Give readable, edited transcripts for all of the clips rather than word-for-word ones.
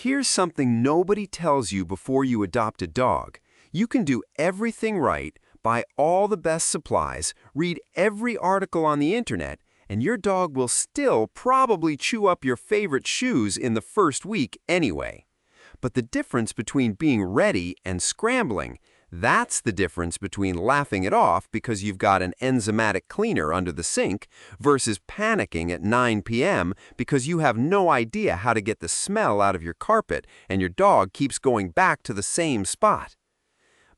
Here's something nobody tells you before you adopt a dog. You can do everything right, buy all the best supplies, read every article on the internet, and your dog will still probably chew up your favorite shoes in the first week anyway. But the difference between being ready and scrambling, that's the difference between laughing it off because you've got an enzymatic cleaner under the sink versus panicking at 9 p.m. because you have no idea how to get the smell out of your carpet and your dog keeps going back to the same spot.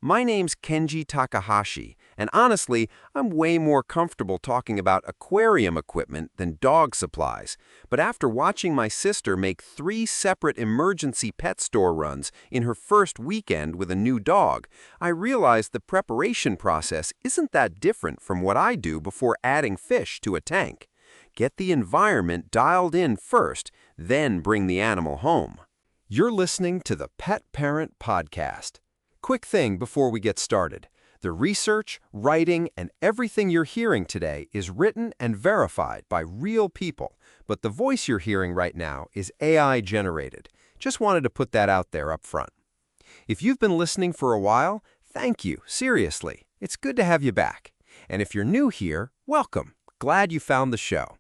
My name's Kenji Takahashi, and honestly, I'm way more comfortable talking about aquarium equipment than dog supplies. But after watching my sister make 3 separate emergency pet store runs in her first weekend with a new dog, I realized the preparation process isn't that different from what I do before adding fish to a tank. Get the environment dialed in first, then bring the animal home. You're listening to the Pet Parent Podcast. Quick thing before we get started. The research, writing, and everything you're hearing today is written and verified by real people, but the voice you're hearing right now is AI generated. Just wanted to put that out there up front. If you've been listening for a while, thank you, seriously. It's good to have you back. And if you're new here, welcome. Glad you found the show.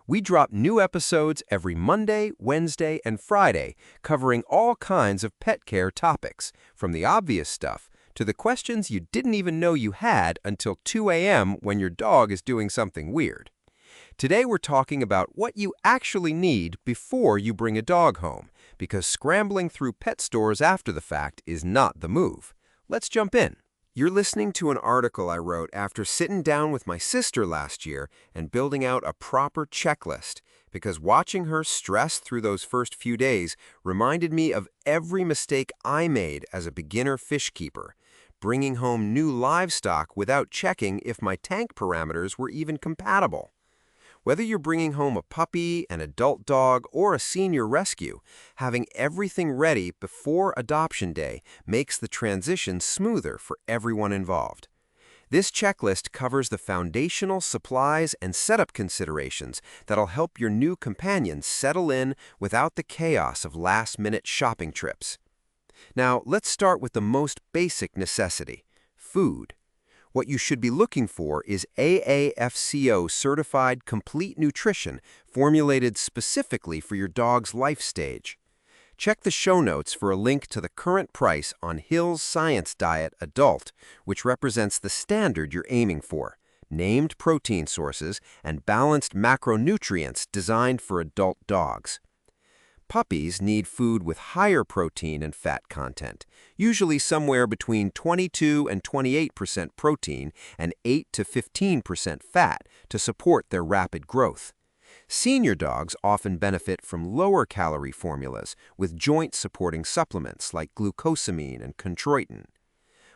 We drop new episodes every Monday, Wednesday, and Friday, covering all kinds of pet care topics, from the obvious stuff to the questions you didn't even know you had until 2 a.m. when your dog is doing something weird. Today we're talking about what you actually need before you bring a dog home, because scrambling through pet stores after the fact is not the move. Let's jump in. You're listening to an article I wrote after sitting down with my sister last year and building out a proper checklist, because watching her stress through those first few days reminded me of every mistake I made as a beginner fish keeper, bringing home new livestock without checking if my tank parameters were even compatible. Whether you're bringing home a puppy, an adult dog, or a senior rescue, having everything ready before adoption day makes the transition smoother for everyone involved. This checklist covers the foundational supplies and setup considerations that'll help your new companion settle in without the chaos of last-minute shopping trips. Now, let's start with the most basic necessity: food. What you should be looking for is AAFCO-certified complete nutrition formulated specifically for your dog's life stage. Check the show notes for a link to the current price on Hill's Science Diet Adult, which represents the standard you're aiming for: named protein sources and balanced macronutrients designed for adult dogs. Puppies need food with higher protein and fat content, usually somewhere between 22 and 28% protein and 8 to 15% fat to support their rapid growth. Senior dogs often benefit from lower-calorie formulas with joint-supporting supplements like glucosamine and chondroitin.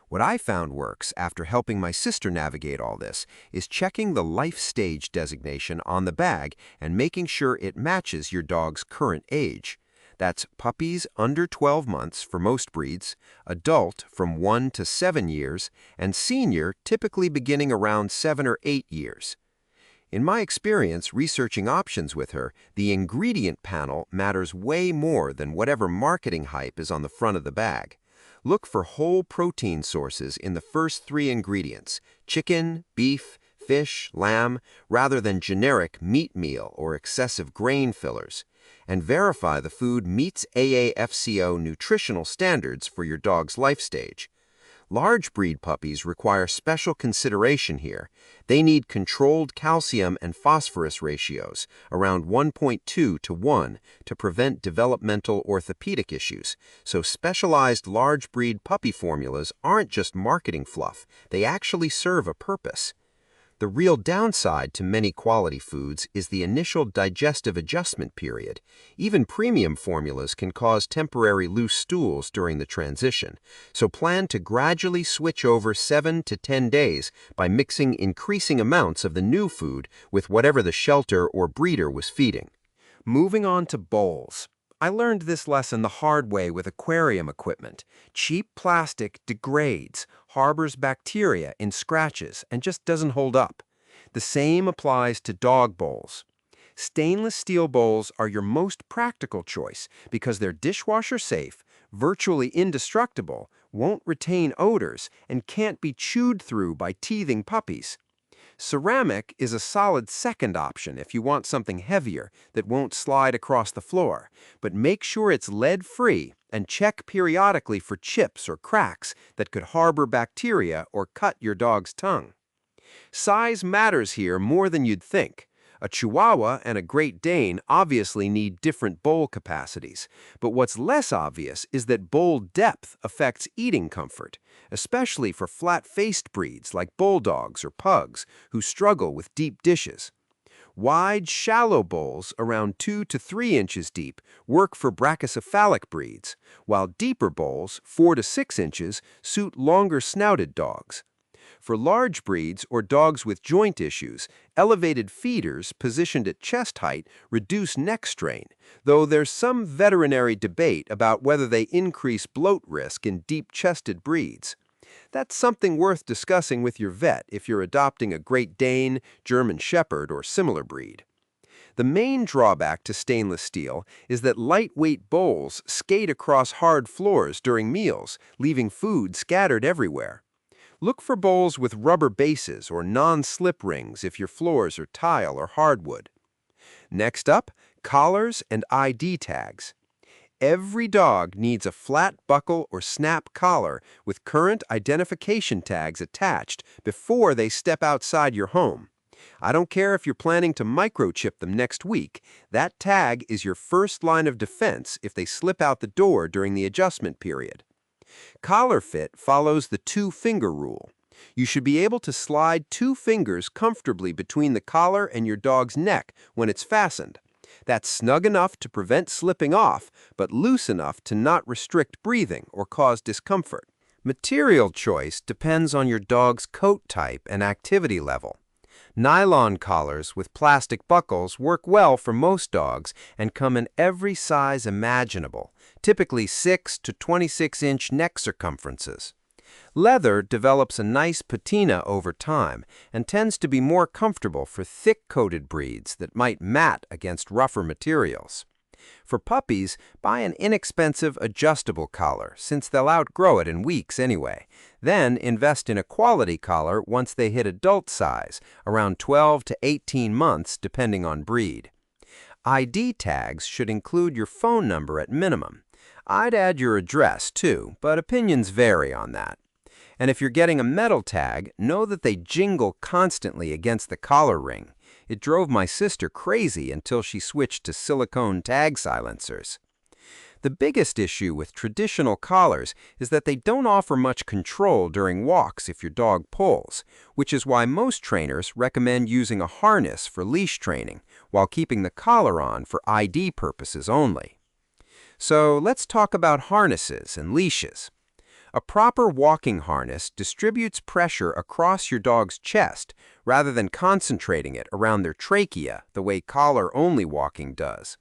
What I found works after helping my sister navigate all this is checking the life stage designation on the bag and making sure it matches your dog's current age. That's puppies under 12 months for most breeds, adult from 1 to 7 years, and senior typically beginning around 7 or 8 years. In my experience researching options with her, the ingredient panel matters way more than whatever marketing hype is on the front of the bag. Look for whole protein sources in the first 3 ingredients: chicken, beef, fish, lamb, rather than generic meat meal or excessive grain fillers. And verify the food meets AAFCO nutritional standards for your dog's life stage. Large breed puppies require special consideration here. They need controlled calcium and phosphorus ratios, around 1.2 to 1, to prevent developmental orthopedic issues. So specialized large breed puppy formulas aren't just marketing fluff. They actually serve a purpose. The real downside to many quality foods is the initial digestive adjustment period. Even premium formulas can cause temporary loose stools during the transition, so plan to gradually switch over 7 to 10 days by mixing increasing amounts of the new food with whatever the shelter or breeder was feeding. Moving on to bowls. I learned this lesson the hard way with aquarium equipment. Cheap plastic degrades, harbors bacteria in scratches, and just doesn't hold up. The same applies to dog bowls. Stainless steel bowls are your most practical choice because they're dishwasher safe, virtually indestructible, won't retain odors, and can't be chewed through by teething puppies. Ceramic is a solid second option if you want something heavier that won't slide across the floor, but make sure it's lead-free and check periodically for chips or cracks that could harbor bacteria or cut your dog's tongue. Size matters here more than you'd think. A Chihuahua and a Great Dane obviously need different bowl capacities, but what's less obvious is that bowl depth affects eating comfort, especially for flat-faced breeds like bulldogs or pugs who struggle with deep dishes. Wide, shallow bowls around 2 to 3 inches deep work for brachycephalic breeds, while deeper bowls, 4 to 6 inches, suit longer-snouted dogs. For large breeds or dogs with joint issues, elevated feeders positioned at chest height reduce neck strain, though there's some veterinary debate about whether they increase bloat risk in deep-chested breeds. That's something worth discussing with your vet if you're adopting a Great Dane, German Shepherd, or similar breed. The main drawback to stainless steel is that lightweight bowls skate across hard floors during meals, leaving food scattered everywhere. Look for bowls with rubber bases or non-slip rings if your floors are tile or hardwood. Next up, collars and ID tags. Every dog needs a flat buckle or snap collar with current identification tags attached before they step outside your home. I don't care if you're planning to microchip them next week, that tag is your first line of defense if they slip out the door during the adjustment period. Collar fit follows the 2-finger rule. You should be able to slide 2 fingers comfortably between the collar and your dog's neck when it's fastened. That's snug enough to prevent slipping off, but loose enough to not restrict breathing or cause discomfort. Material choice depends on your dog's coat type and activity level. Nylon collars with plastic buckles work well for most dogs and come in every size imaginable, typically 6 to 26-inch neck circumferences. Leather develops a nice patina over time and tends to be more comfortable for thick-coated breeds that might mat against rougher materials. For puppies, buy an inexpensive adjustable collar, since they'll outgrow it in weeks anyway. Then invest in a quality collar once they hit adult size, around 12 to 18 months depending on breed. ID tags should include your phone number at minimum. I'd add your address too, but opinions vary on that. And if you're getting a metal tag, know that they jingle constantly against the collar ring. It drove my sister crazy until she switched to silicone tag silencers. The biggest issue with traditional collars is that they don't offer much control during walks if your dog pulls, which is why most trainers recommend using a harness for leash training, while keeping the collar on for ID purposes only. So let's talk about harnesses and leashes. A proper walking harness distributes pressure across your dog's chest rather than concentrating it around their trachea the way collar-only walking does.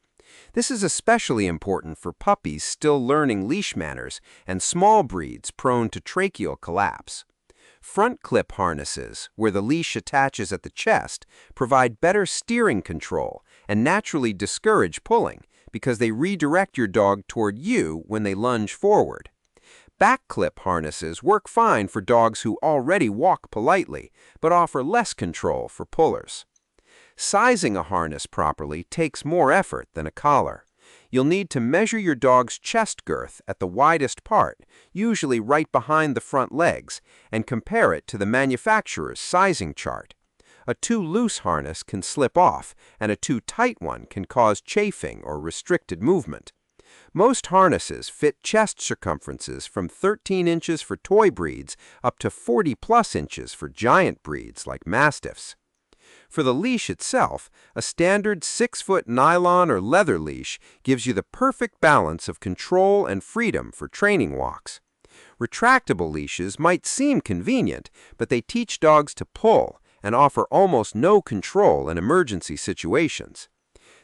This is especially important for puppies still learning leash manners and small breeds prone to tracheal collapse. Front clip harnesses, where the leash attaches at the chest, provide better steering control and naturally discourage pulling because they redirect your dog toward you when they lunge forward. Back clip harnesses work fine for dogs who already walk politely, but offer less control for pullers. Sizing a harness properly takes more effort than a collar. You'll need to measure your dog's chest girth at the widest part, usually right behind the front legs, and compare it to the manufacturer's sizing chart. A too loose harness can slip off, and a too tight one can cause chafing or restricted movement. Most harnesses fit chest circumferences from 13 inches for toy breeds up to 40+ inches for giant breeds like Mastiffs. For the leash itself, a standard 6-foot nylon or leather leash gives you the perfect balance of control and freedom for training walks. Retractable leashes might seem convenient, but they teach dogs to pull and offer almost no control in emergency situations.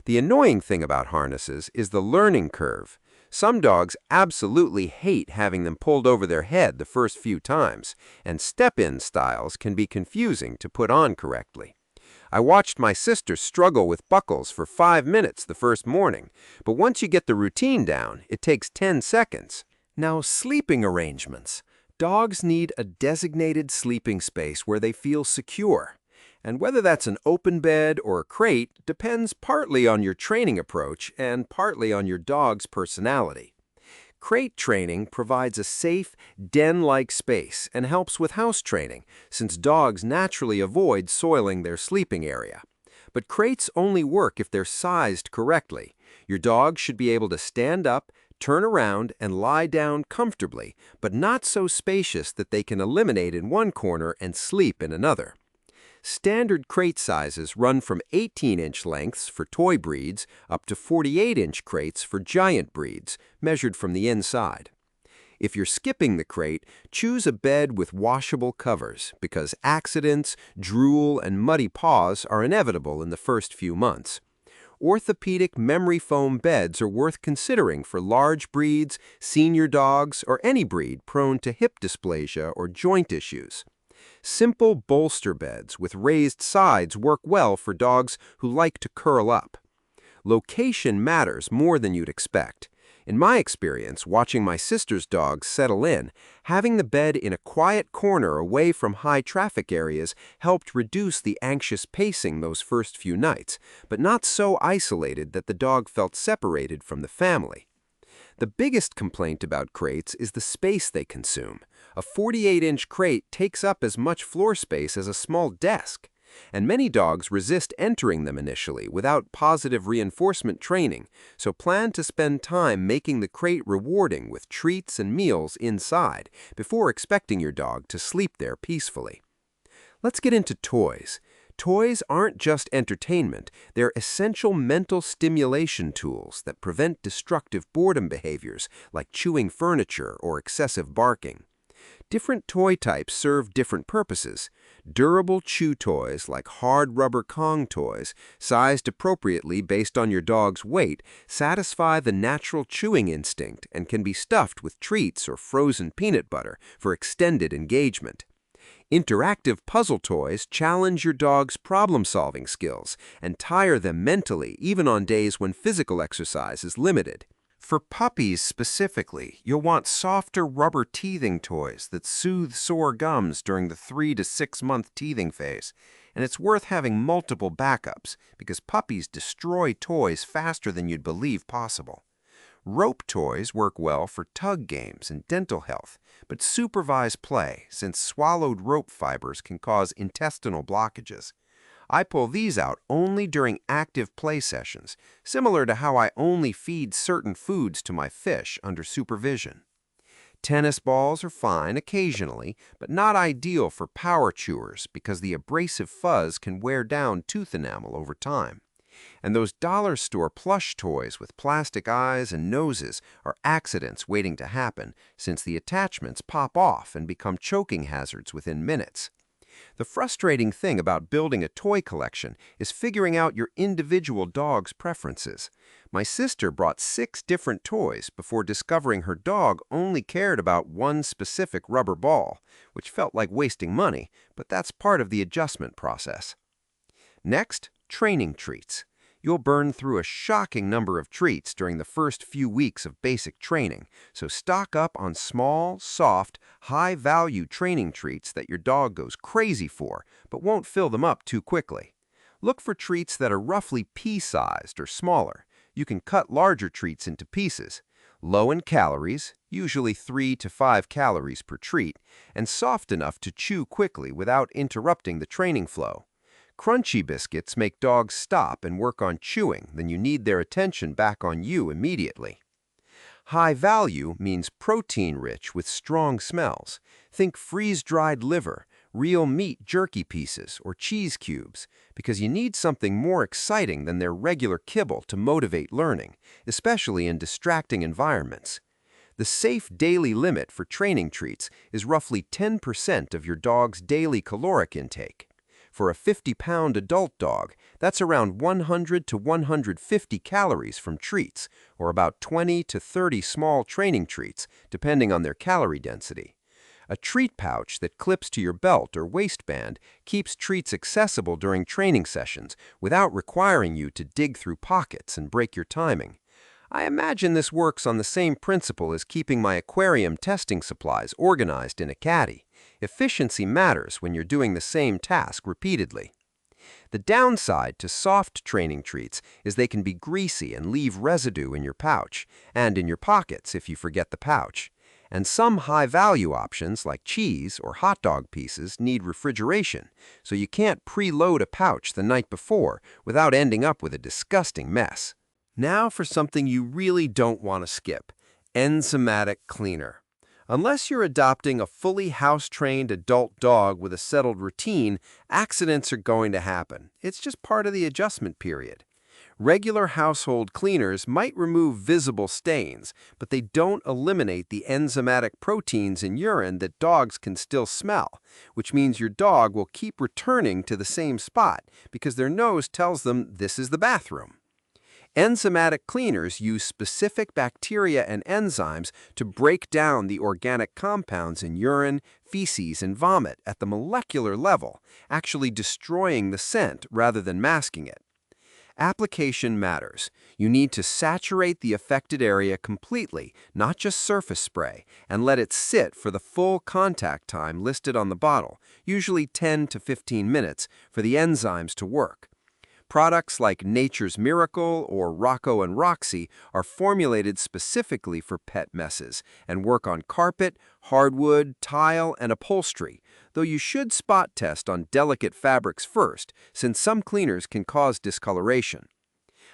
The annoying thing about harnesses is the learning curve. Some dogs absolutely hate having them pulled over their head the first few times, and step-in styles can be confusing to put on correctly. I watched my sister struggle with buckles for 5 minutes the first morning, but once you get the routine down, it takes 10 seconds. Now, sleeping arrangements. Dogs need a designated sleeping space where they feel secure. And whether that's an open bed or a crate depends partly on your training approach and partly on your dog's personality. Crate training provides a safe, den-like space and helps with house training, since dogs naturally avoid soiling their sleeping area. But crates only work if they're sized correctly. Your dog should be able to stand up, turn around, and lie down comfortably, but not so spacious that they can eliminate in one corner and sleep in another. Standard crate sizes run from 18-inch lengths for toy breeds up to 48-inch crates for giant breeds, measured from the inside. If you're skipping the crate, choose a bed with washable covers because accidents, drool, and muddy paws are inevitable in the first few months. Orthopedic memory foam beds are worth considering for large breeds, senior dogs, or any breed prone to hip dysplasia or joint issues. Simple bolster beds with raised sides work well for dogs who like to curl up. Location matters more than you'd expect. In my experience, watching my sister's dogs settle in, having the bed in a quiet corner away from high traffic areas helped reduce the anxious pacing those first few nights, but not so isolated that the dog felt separated from the family. The biggest complaint about crates is the space they consume. A 48-inch crate takes up as much floor space as a small desk, and many dogs resist entering them initially without positive reinforcement training, so plan to spend time making the crate rewarding with treats and meals inside before expecting your dog to sleep there peacefully. Let's get into toys. Toys aren't just entertainment, they're essential mental stimulation tools that prevent destructive boredom behaviors like chewing furniture or excessive barking. Different toy types serve different purposes. Durable chew toys like hard rubber Kong toys, sized appropriately based on your dog's weight, satisfy the natural chewing instinct and can be stuffed with treats or frozen peanut butter for extended engagement. Interactive puzzle toys challenge your dog's problem-solving skills and tire them mentally even on days when physical exercise is limited. For puppies specifically, you'll want softer rubber teething toys that soothe sore gums during the 3 to 6 month teething phase. And it's worth having multiple backups because puppies destroy toys faster than you'd believe possible. Rope toys work well for tug games and dental health, but supervise play since swallowed rope fibers can cause intestinal blockages. I pull these out only during active play sessions, similar to how I only feed certain foods to my fish under supervision. Tennis balls are fine occasionally, but not ideal for power chewers because the abrasive fuzz can wear down tooth enamel over time. And those dollar store plush toys with plastic eyes and noses are accidents waiting to happen since the attachments pop off and become choking hazards within minutes. The frustrating thing about building a toy collection is figuring out your individual dog's preferences. My sister brought 6 different toys before discovering her dog only cared about one specific rubber ball, which felt like wasting money, but that's part of the adjustment process. Next, training treats. You'll burn through a shocking number of treats during the first few weeks of basic training, so stock up on small, soft, high-value training treats that your dog goes crazy for, but won't fill them up too quickly. Look for treats that are roughly pea-sized or smaller. You can cut larger treats into pieces. Low in calories, usually 3 to 5 calories per treat, and soft enough to chew quickly without interrupting the training flow. Crunchy biscuits make dogs stop and work on chewing, then you need their attention back on you immediately. High value means protein-rich with strong smells. Think freeze-dried liver, real meat jerky pieces, or cheese cubes, because you need something more exciting than their regular kibble to motivate learning, especially in distracting environments. The safe daily limit for training treats is roughly 10% of your dog's daily caloric intake. For a 50-pound adult dog, that's around 100 to 150 calories from treats, or about 20 to 30 small training treats, depending on their calorie density. A treat pouch that clips to your belt or waistband keeps treats accessible during training sessions without requiring you to dig through pockets and break your timing. I imagine this works on the same principle as keeping my aquarium testing supplies organized in a caddy. Efficiency matters when you're doing the same task repeatedly. The downside to soft training treats is they can be greasy and leave residue in your pouch, and in your pockets if you forget the pouch. And some high-value options, like cheese or hot dog pieces, need refrigeration, so you can't preload a pouch the night before without ending up with a disgusting mess. Now for something you really don't want to skip: enzymatic cleaner. Unless you're adopting a fully house-trained adult dog with a settled routine, accidents are going to happen. It's just part of the adjustment period. Regular household cleaners might remove visible stains, but they don't eliminate the enzymatic proteins in urine that dogs can still smell, which means your dog will keep returning to the same spot because their nose tells them this is the bathroom. Enzymatic cleaners use specific bacteria and enzymes to break down the organic compounds in urine, feces, and vomit at the molecular level, actually destroying the scent rather than masking it. Application matters. You need to saturate the affected area completely, not just surface spray, and let it sit for the full contact time listed on the bottle, usually 10 to 15 minutes, for the enzymes to work. Products like Nature's Miracle or Rocco and Roxy are formulated specifically for pet messes and work on carpet, hardwood, tile, and upholstery, though you should spot test on delicate fabrics first, since some cleaners can cause discoloration.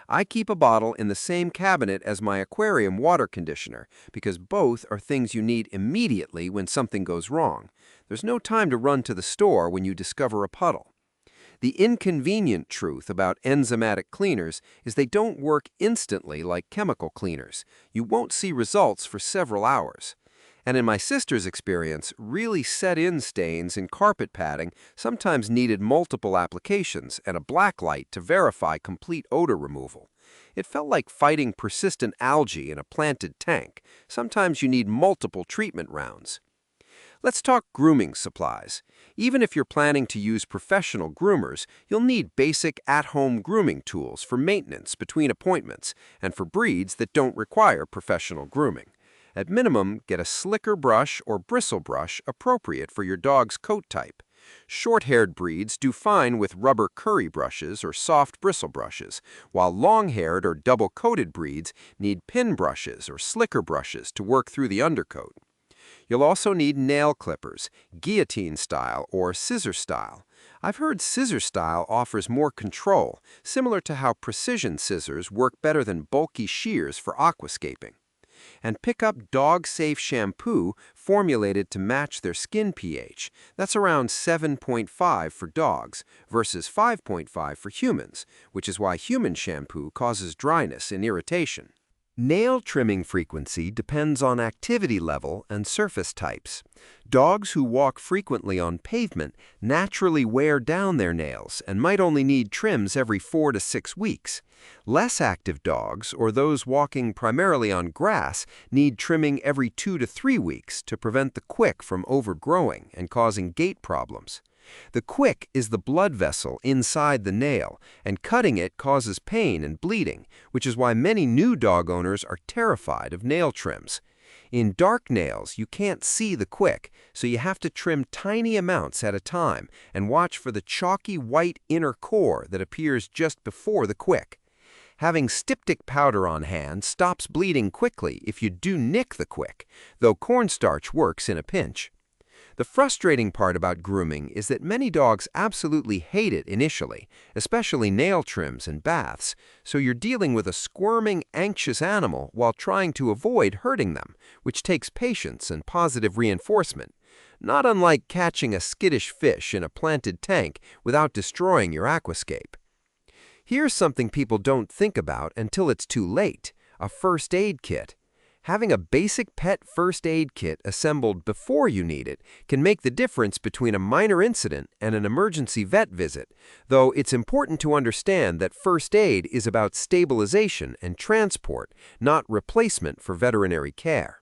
I keep a bottle in the same cabinet as my aquarium water conditioner because both are things you need immediately when something goes wrong. There's no time to run to the store when you discover a puddle. The inconvenient truth about enzymatic cleaners is they don't work instantly like chemical cleaners. You won't see results for several hours. And in my sister's experience, really set-in stains in carpet padding sometimes needed multiple applications and a black light to verify complete odor removal. It felt like fighting persistent algae in a planted tank. Sometimes you need multiple treatment rounds. Let's talk grooming supplies. Even if you're planning to use professional groomers, you'll need basic at-home grooming tools for maintenance between appointments and for breeds that don't require professional grooming. At minimum, get a slicker brush or bristle brush appropriate for your dog's coat type. Short-haired breeds do fine with rubber curry brushes or soft bristle brushes, while long-haired or double-coated breeds need pin brushes or slicker brushes to work through the undercoat. You'll also need nail clippers, guillotine style or scissor style. I've heard scissor style offers more control, similar to how precision scissors work better than bulky shears for aquascaping. And pick up dog-safe shampoo formulated to match their skin pH. That's around 7.5 for dogs versus 5.5 for humans, which is why human shampoo causes dryness and irritation. Nail trimming frequency depends on activity level and surface types. Dogs who walk frequently on pavement naturally wear down their nails and might only need trims every 4 to 6 weeks. Less active dogs, or those walking primarily on grass, need trimming every 2 to 3 weeks to prevent the quick from overgrowing and causing gait problems. The quick is the blood vessel inside the nail, and cutting it causes pain and bleeding, which is why many new dog owners are terrified of nail trims. In dark nails, you can't see the quick, so you have to trim tiny amounts at a time and watch for the chalky white inner core that appears just before the quick. Having styptic powder on hand stops bleeding quickly if you do nick the quick, though cornstarch works in a pinch. The frustrating part about grooming is that many dogs absolutely hate it initially, especially nail trims and baths, so you're dealing with a squirming, anxious animal while trying to avoid hurting them, which takes patience and positive reinforcement, not unlike catching a skittish fish in a planted tank without destroying your aquascape. Here's something people don't think about until it's too late: a first aid kit. Having a basic pet first aid kit assembled before you need it can make the difference between a minor incident and an emergency vet visit, though it's important to understand that first aid is about stabilization and transport, not replacement for veterinary care.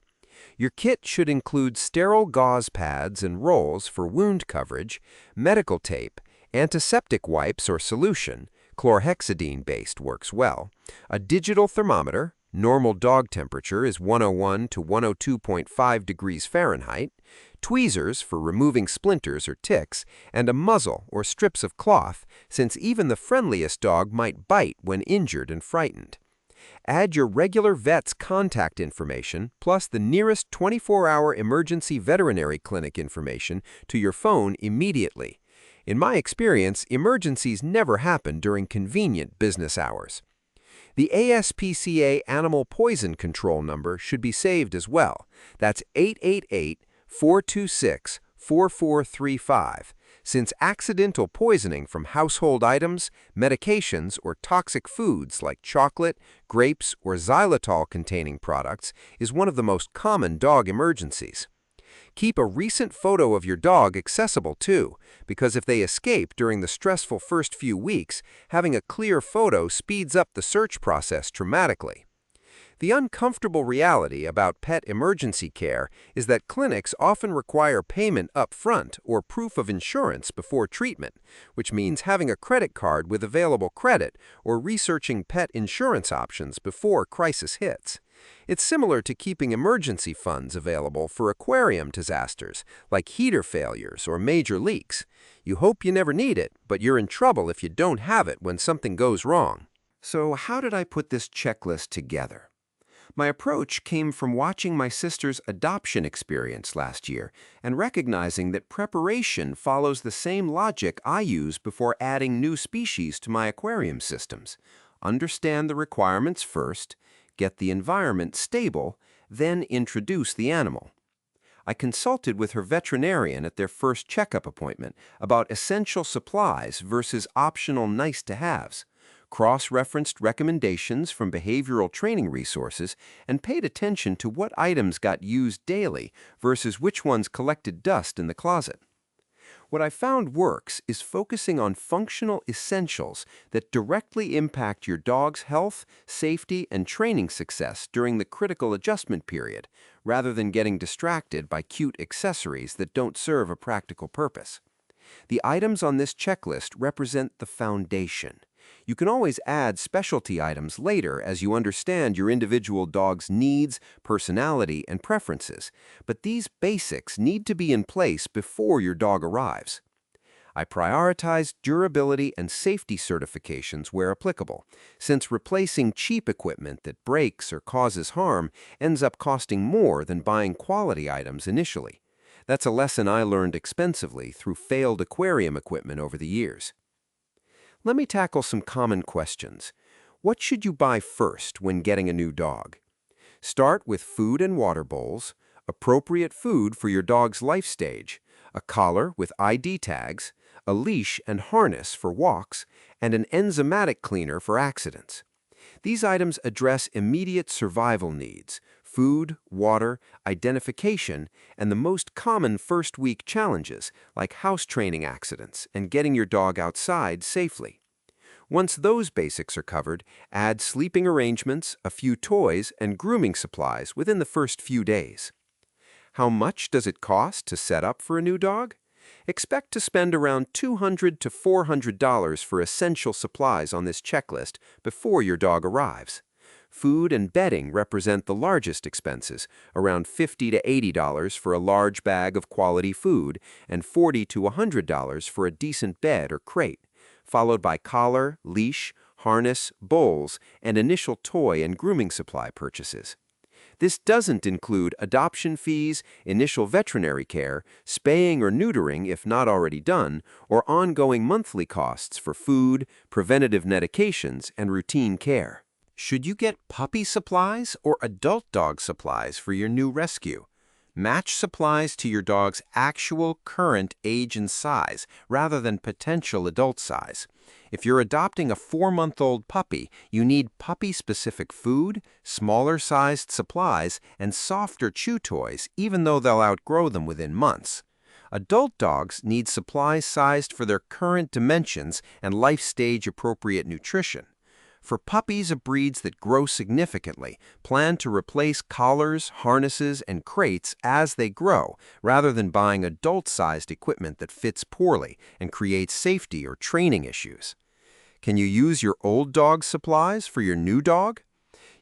Your kit should include sterile gauze pads and rolls for wound coverage, medical tape, antiseptic wipes or solution, chlorhexidine-based works well, a digital thermometer, normal dog temperature is 101 to 102.5 degrees Fahrenheit, tweezers for removing splinters or ticks, and a muzzle or strips of cloth, since even the friendliest dog might bite when injured and frightened. Add your regular vet's contact information plus the nearest 24-hour emergency veterinary clinic information to your phone immediately. In my experience, emergencies never happen during convenient business hours. The ASPCA Animal Poison Control number should be saved as well. That's 888-426-4435. Since accidental poisoning from household items, medications, or toxic foods like chocolate, grapes, or xylitol-containing products is one of the most common dog emergencies. Keep a recent photo of your dog accessible too, because if they escape during the stressful first few weeks, having a clear photo speeds up the search process dramatically. The uncomfortable reality about pet emergency care is that clinics often require payment up front or proof of insurance before treatment, which means having a credit card with available credit or researching pet insurance options before crisis hits. It's similar to keeping emergency funds available for aquarium disasters, like heater failures or major leaks. You hope you never need it, but you're in trouble if you don't have it when something goes wrong. So how did I put this checklist together? My approach came from watching my sister's adoption experience last year and recognizing that preparation follows the same logic I use before adding new species to my aquarium systems. Understand the requirements first, get the environment stable, then introduce the animal. I consulted with her veterinarian at their first checkup appointment about essential supplies versus optional nice-to-haves, cross-referenced recommendations from behavioral training resources, and paid attention to what items got used daily versus which ones collected dust in the closet. What I found works is focusing on functional essentials that directly impact your dog's health, safety, and training success during the critical adjustment period, rather than getting distracted by cute accessories that don't serve a practical purpose. The items on this checklist represent the foundation. You can always add specialty items later as you understand your individual dog's needs, personality, and preferences, but these basics need to be in place before your dog arrives. I prioritize durability and safety certifications where applicable, since replacing cheap equipment that breaks or causes harm ends up costing more than buying quality items initially. That's a lesson I learned expensively through failed aquarium equipment over the years. Let me tackle some common questions. What should you buy first when getting a new dog? Start with food and water bowls, appropriate food for your dog's life stage, a collar with ID tags, a leash and harness for walks, and an enzymatic cleaner for accidents. These items address immediate survival needs: food, water, identification, and the most common first-week challenges like house training accidents and getting your dog outside safely. Once those basics are covered, add sleeping arrangements, a few toys, and grooming supplies within the first few days. How much does it cost to set up for a new dog? Expect to spend around $200 to $400 for essential supplies on this checklist before your dog arrives. Food and bedding represent the largest expenses, around $50 to $80 for a large bag of quality food and $40 to $100 for a decent bed or crate, followed by collar, leash, harness, bowls, and initial toy and grooming supply purchases. This doesn't include adoption fees, initial veterinary care, spaying or neutering if not already done, or ongoing monthly costs for food, preventative medications, and routine care. Should you get puppy supplies or adult dog supplies for your new rescue? Match supplies to your dog's actual current age and size rather than potential adult size. If you're adopting a 4-month-old puppy, you need puppy-specific food, smaller-sized supplies, and softer chew toys, even though they'll outgrow them within months. Adult dogs need supplies sized for their current dimensions and life stage-appropriate nutrition. For puppies of breeds that grow significantly, plan to replace collars, harnesses, and crates as they grow, rather than buying adult-sized equipment that fits poorly and creates safety or training issues. Can you use your old dog's supplies for your new dog?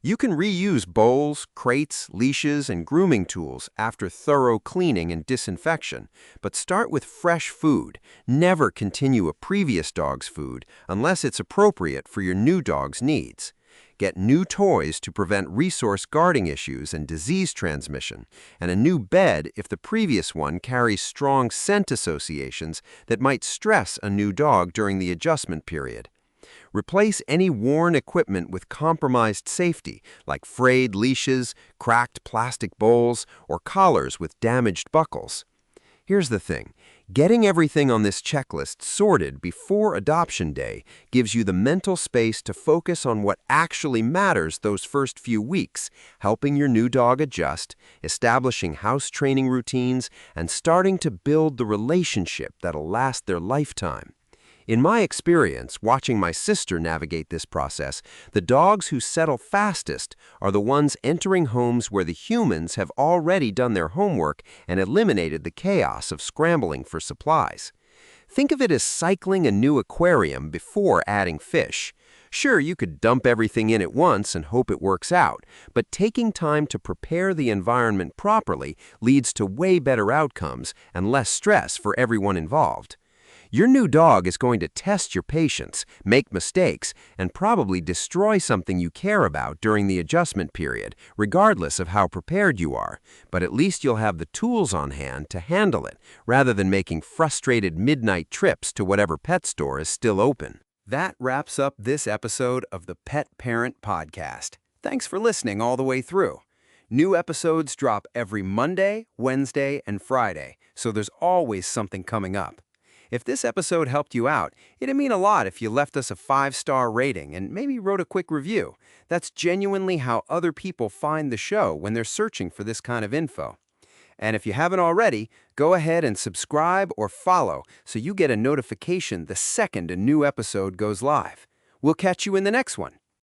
You can reuse bowls, crates, leashes, and grooming tools after thorough cleaning and disinfection, but start with fresh food. Never continue a previous dog's food unless it's appropriate for your new dog's needs. Get new toys to prevent resource guarding issues and disease transmission, and a new bed if the previous one carries strong scent associations that might stress a new dog during the adjustment period. Replace any worn equipment with compromised safety, like frayed leashes, cracked plastic bowls, or collars with damaged buckles. Here's the thing. Getting everything on this checklist sorted before adoption day gives you the mental space to focus on what actually matters those first few weeks, helping your new dog adjust, establishing house training routines, and starting to build the relationship that'll last their lifetime. In my experience, watching my sister navigate this process, the dogs who settle fastest are the ones entering homes where the humans have already done their homework and eliminated the chaos of scrambling for supplies. Think of it as cycling a new aquarium before adding fish. Sure, you could dump everything in at once and hope it works out, but taking time to prepare the environment properly leads to way better outcomes and less stress for everyone involved. Your new dog is going to test your patience, make mistakes, and probably destroy something you care about during the adjustment period, regardless of how prepared you are. But at least you'll have the tools on hand to handle it, rather than making frustrated midnight trips to whatever pet store is still open. That wraps up this episode of the Pet Parent Podcast. Thanks for listening all the way through. New episodes drop every Monday, Wednesday, and Friday, so there's always something coming up. If this episode helped you out, it'd mean a lot if you left us a 5-star rating and maybe wrote a quick review. That's genuinely how other people find the show when they're searching for this kind of info. And if you haven't already, go ahead and subscribe or follow so you get a notification the second a new episode goes live. We'll catch you in the next one.